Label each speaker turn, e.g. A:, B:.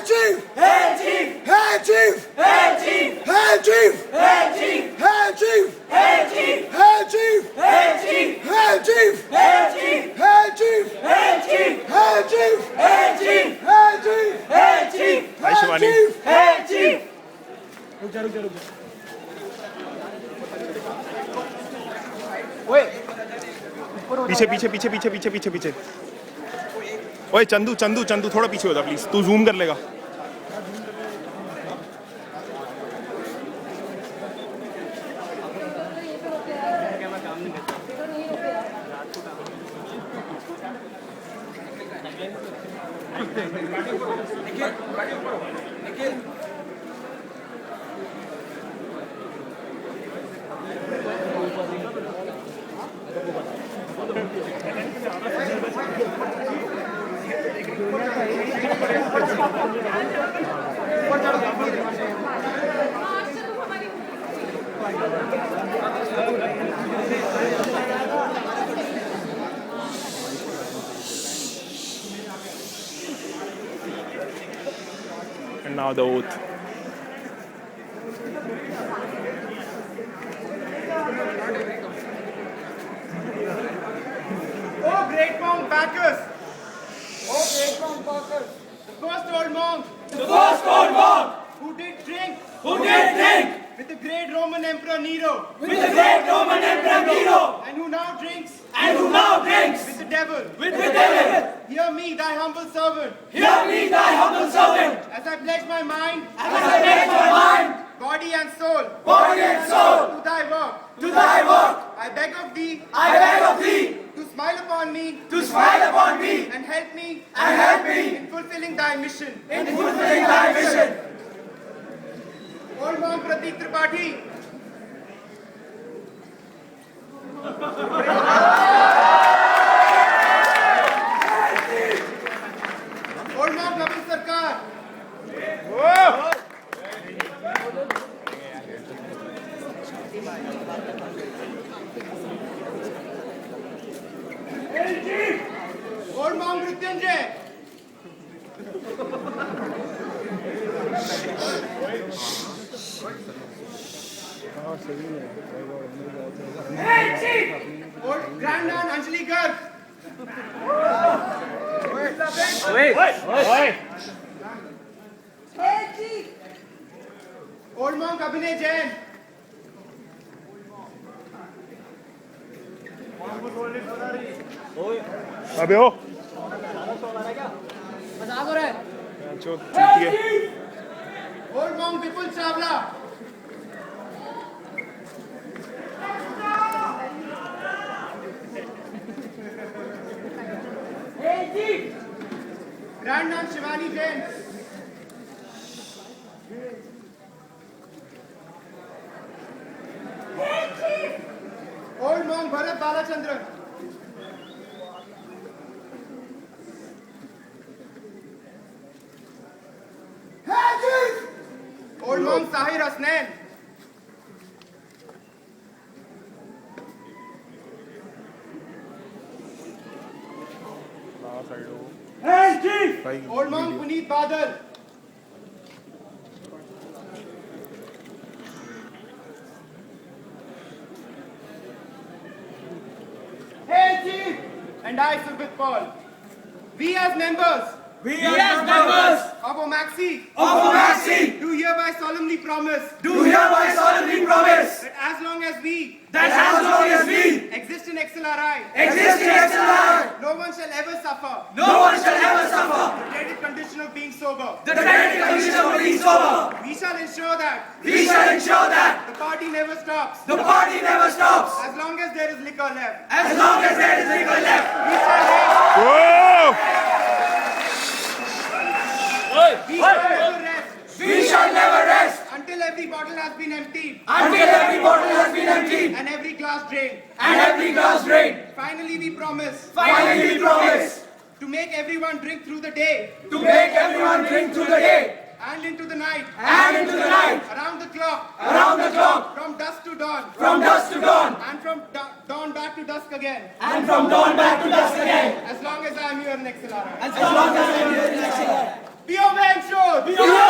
A: chief! Hey chief! Hey chief! Hey chief! Hey chief! Hey chief! Hey chief! Hey chief! Hey chief! Hey chief! Hey chief! Hey chief! Hey chief! Hey chief! Hey chief! Hey chief! Hey chief! Hey chief!
B: Hi Shivani.
A: Hey chief!
C: रुक जा
B: पीछे पीछे पीछे पीछे पीछे पीछे पीछे ओए चंदू चंदू चंदू थोड़ा पीछे हो जा प्लीज, तू जूम कर लेगा। And now the oath.
D: Oh, great monk Bacchus! Oh, great monk Bacchus! The first old monk!
A: The first old monk!
D: Who did drink!
A: Who did drink!
D: With the great Roman Emperor Nero!
A: With the great Roman Emperor Nero!
D: And who now drinks!
A: And who now drinks!
D: With the devil!
A: With the devil!
D: Hear me, thy humble servant!
A: Hear me, thy humble servant!
D: As I pledge my mind!
A: As I pledge my mind!
D: Body and soul!
A: Body and soul!
D: To thy work!
A: To thy work!
D: I beg of thee!
A: I beg of thee!
D: To smile upon me!
A: To smile upon me!
D: And help me!
A: And help me!
D: In fulfilling thy mission!
A: In fulfilling thy mission!
D: Old monk Pratik Tripathi! Old monk Navin Sarkar! Old monk Mrityunjay! Old Grandnan Anjali Garg! Old monk Abhinay Jain!
B: अबे हो
C: मजाक हो रहा है।
B: जो चूतिए
D: Old monk Vipul Chawla! Grandnan Shivani Jain! Old monk Bharat Balachandran! Old monk Sahir Hasnain! Old monk Puneet Badal! Hey Chief! And I, Surbit Paul. We as members
A: We as members
D: of OMAXI
A: of OMAXI
D: do hereby solemnly promise
A: do hereby solemnly promise
D: that as long as we exist in XLRI,
A: exist in XLRI,
D: no one shall ever suffer
A: no one shall ever suffer
D: the dreaded condition of being sober.
A: the dreaded condition of being sober.
D: We shall ensure that
A: We shall ensure that
D: the party never stops
A: the party never stops
D: as long as there is liquor left.
A: as long as there is liquor left.
D: We shall never rest
A: We shall never rest
D: until every bottle has been emptied
A: until every bottle has been emptied
D: and every glass drained.
A: and every glass drained.
D: Finally, we promise
A: Finally, we promise
D: to make everyone drink through the day
A: to make everyone drink through the day
D: and into the night,
A: and into the night,
D: around the clock, from dusk to dawn,
A: from dusk to dawn,
D: and from dawn back to dusk again,
A: and from dawn back to dusk again.
D: as long as I am here in XLR.
A: As long as I am here in XLR.
D: Be obey and sure. Bihar!